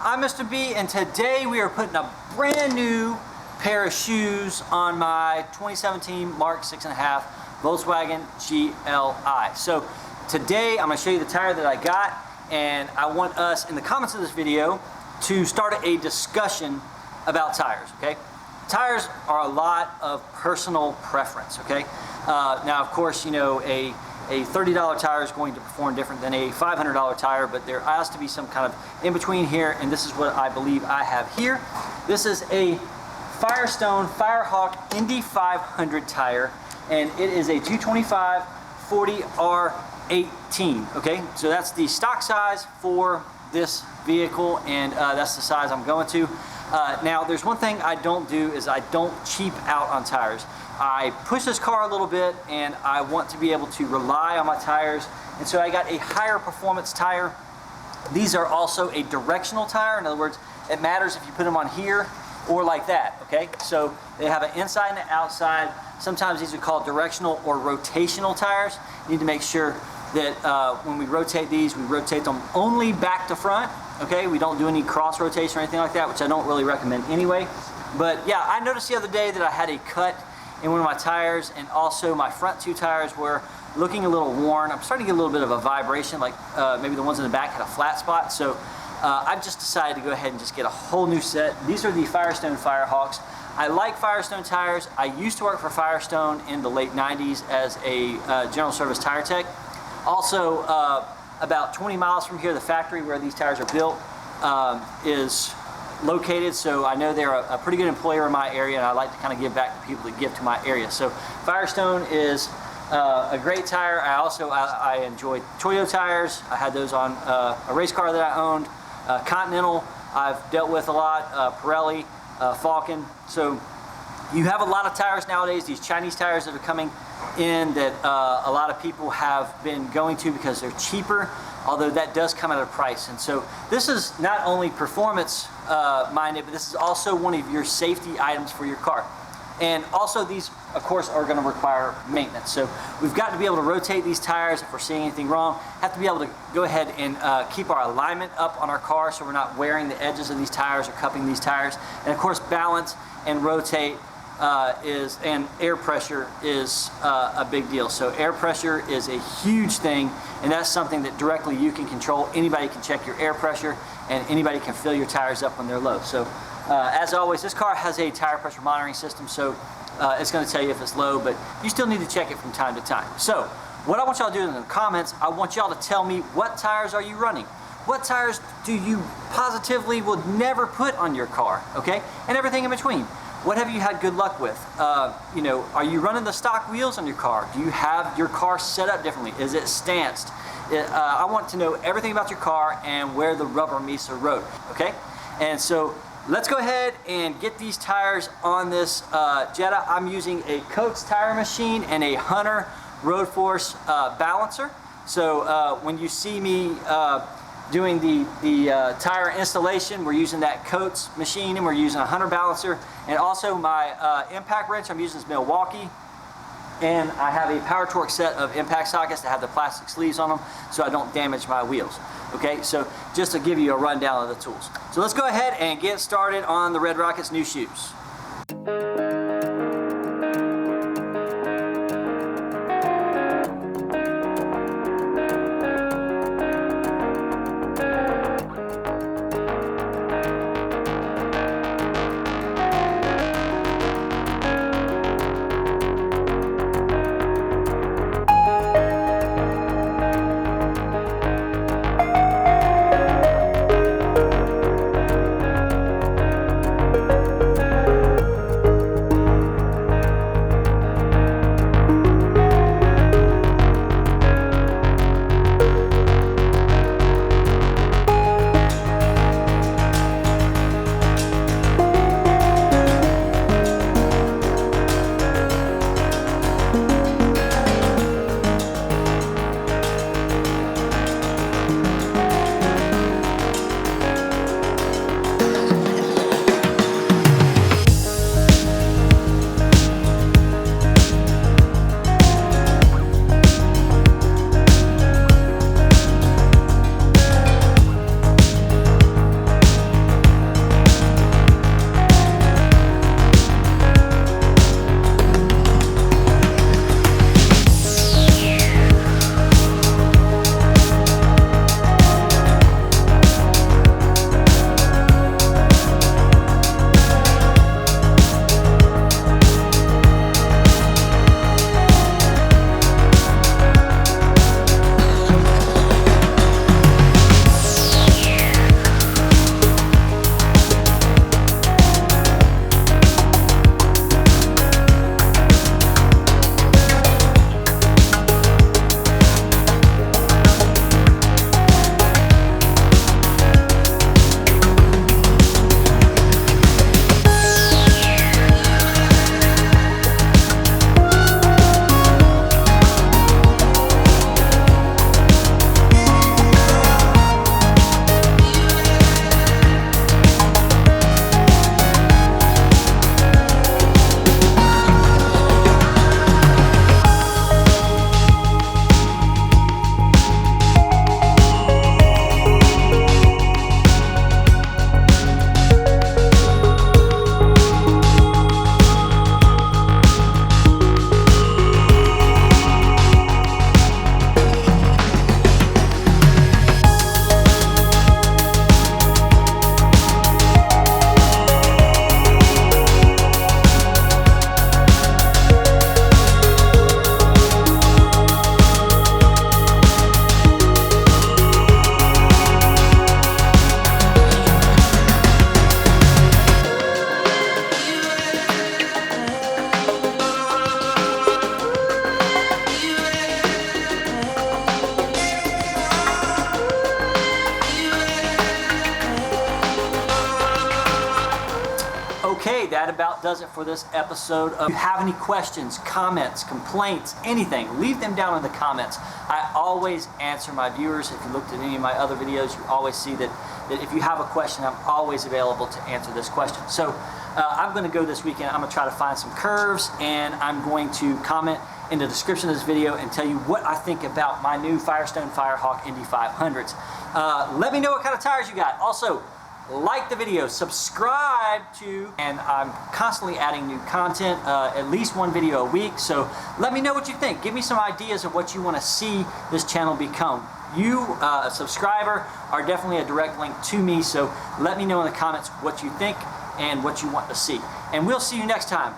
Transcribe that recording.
I'm Mr. B, and today we are putting a brand new pair of shoes on my 2017 Mark 6.5 Volkswagen GLI. So today I'm going to show you the tire that I got, and I want us in the comments of this video to start a discussion about tires, okay? Tires are a lot of personal preference, okay? Now, of course, you know, a $30 tire is going to perform different than a $500 tire, but there has to be some kind of in between here, and this is what I believe I have here. This is a Firestone Firehawk Indy 500 tire, and it is a 225 40R18, okay? So that's the stock size for this vehicle, and that's the size I'm going to. Now, there's one thing I don't do is I don't cheap out on tires. I push this car a little bit, and I want to be able to rely on my tires, and so I got a higher performance tire. These are also a directional tire. In other words, it matters if you put them on here or like that, okay? So they have an inside and an outside. Sometimes these are called directional or rotational tires. You need to make sure that when we rotate these, we rotate them only back to front, okay? We don't do any cross rotation or anything like that, which I don't really recommend anyway. But yeah, I noticed the other day that I had a cut in one of my tires, and also my front two tires were looking a little worn. I'm starting to get a little bit of a vibration, like maybe the ones in the back had a flat spot. So I've just decided to go ahead and just get a whole new set. These are the Firestone Firehawks. I like Firestone tires. I used to work for Firestone in the late 90s as a general service tire tech. Also, about 20 miles from here, the factory where these tires are built is located, so I know they're a pretty good employer in my area, and I like to kind of give back to people that give to my area. So Firestone is a great tire. I enjoy Toyo tires. I had those on a race car that I owned. Continental I've dealt with a lot, Pirelli, Falcon. So you have a lot of tires nowadays, these Chinese tires that are coming in that a lot of people have been going to because they're cheaper, although that does come at a price. And so this is not only performance minded, but this is also one of your safety items for your car. And also these, of course, are going to require maintenance. So we've got to be able to rotate these tires if we're seeing anything wrong. Have to be able to go ahead and keep our alignment up on our car so we're not wearing the edges of these tires or cupping these tires. And of course, balance and rotate and air pressure is a big deal. So air pressure is a huge thing, and that's something that directly you can control. Anybody can check your air pressure, and anybody can fill your tires up when they're low. So as always, this car has a tire pressure monitoring system, so it's going to tell you if it's low, but you still need to check it from time to time. So what I want y'all to do in the comments, I want y'all to tell me, what tires are you running? What tires do you positively would never put on your car, okay? And everything in between. What have you had good luck with? You know, are you running the stock wheels on your car? Do you have your car set up differently? Is it stanced? I want to know everything about your car and where the rubber meets the road, okay? And so let's go ahead and get these tires on this Jetta. I'm using a Coates tire machine and a Hunter Road Force balancer. So when you see me doing the tire installation, we're using that Coates machine, and we're using a Hunter balancer, and also my impact wrench I'm using is Milwaukee, and I have a Power Torque set of impact sockets that have the plastic sleeves on them so I don't damage my wheels. Okay, so just to give you a rundown of the tools. So let's go ahead and get started on the Red Rockets new shoes. Okay, that about does it for this episode. If you have any questions, comments, complaints, anything, leave them down in the comments. I always answer my viewers. If you looked at any of my other videos, you always see that if you have a question, I'm always available to answer this question. So I'm going to go this weekend. I'm going to try to find some curves, and I'm going to comment in the description of this video and tell you what I think about my new Firestone Firehawk Indy 500s. Let me know what kind of tires you got. Also, like the video, subscribe to, and I'm constantly adding new content, at least one video a week. So let me know what you think. Give me some ideas of what you want to see this channel become. You, a subscriber, are definitely a direct link to me. So let me know in the comments what you think and what you want to see. And we'll see you next time